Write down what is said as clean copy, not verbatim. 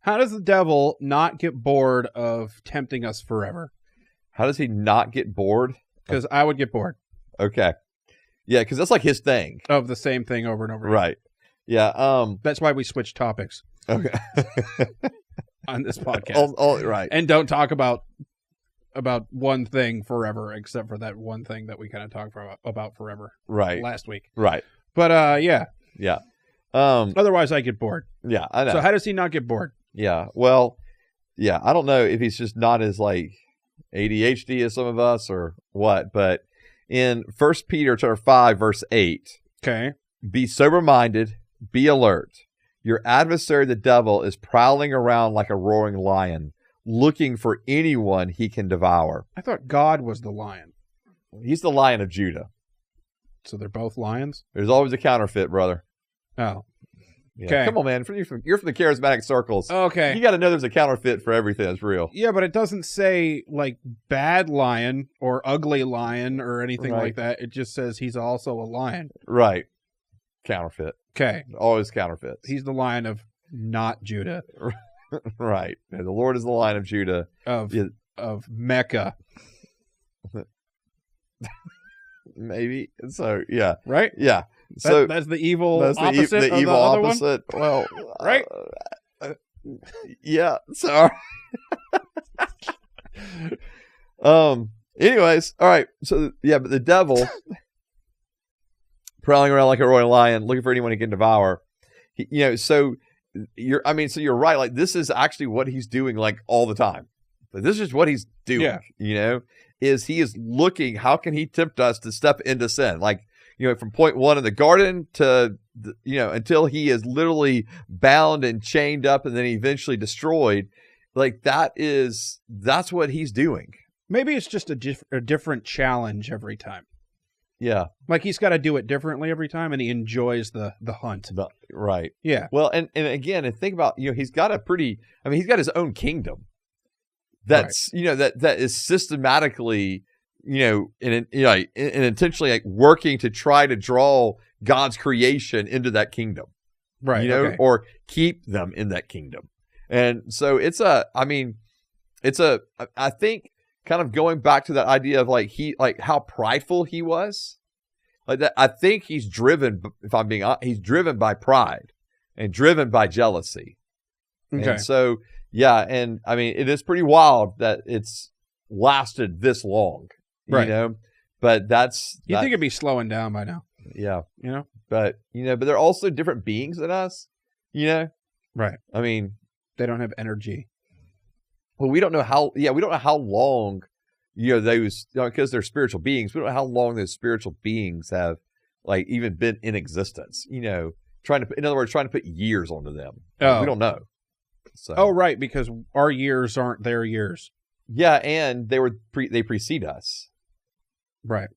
How does the devil not get bored of tempting us forever? How does he not get bored? Because I would get bored. Okay. Yeah, because that's like his thing. Of the same thing over and over again. Right. Yeah. That's why we switch topics. Okay. On this podcast. Right. And don't talk about one thing forever, except for that one thing that we kind of talked about forever. Right. Last week. Right. But yeah. Yeah. Otherwise, I get bored. Yeah, I know. So how does he not get bored? Yeah. Well, yeah, I don't know if he's just not as like ADHD as some of us or what, but in 1 Peter chapter 5, verse 8, okay, be sober-minded, be alert. Your adversary, the devil, is prowling around like a roaring lion, looking for anyone he can devour. I thought God was the lion. He's the Lion of Judah. So they're both lions? There's always a counterfeit, brother. Oh. Yeah. Okay. Come on, man. You're from the charismatic circles. Okay. You got to know there's a counterfeit for everything that's real. Yeah, but it doesn't say like bad lion or ugly lion or anything like that. It just says he's also a lion. Right. Counterfeit. Okay. Always counterfeits. He's the Lion of not Judah. Right. Yeah, the Lord is the Lion of Judah. Of Mecca. Maybe. So, yeah. Right? Yeah. So that's the evil that's opposite the of evil the other opposite. one? Well, right? Yeah. Sorry. Anyways, all right. So, yeah, but the devil prowling around like a roaring lion, looking for anyone he can devour. So you're right. Like, this is actually what he's doing, like, all the time. Like, this is what he's doing. Yeah. Is he is looking, how can he tempt us to step into sin? Like, from point one in the garden to, until he is literally bound and chained up and then eventually destroyed. Like, that's what he's doing. Maybe it's just a different challenge every time. Yeah. Like, he's got to do it differently every time, and he enjoys the hunt. Right. Yeah. Well, and again, think about, he's got he's got his own kingdom. That's, that is systematically, and intentionally like working to try to draw God's creation into that kingdom. Right. Or keep them in that kingdom. And so I think kind of going back to that idea of like how prideful he was, like that. I think he's driven, if I'm being honest, he's driven by pride and driven by jealousy. Okay. And so, yeah. And it is pretty wild that it's lasted this long, right? But you think it'd be slowing down by now. Yeah. But they're also different beings than us, Right. They don't have energy. Well, we don't know how long, those, because they're spiritual beings, we don't know how long those spiritual beings have, like, even been in existence, trying to put years onto them. Oh. We don't know. So. Oh, right, because our years aren't their years. Yeah, and they precede us. Right.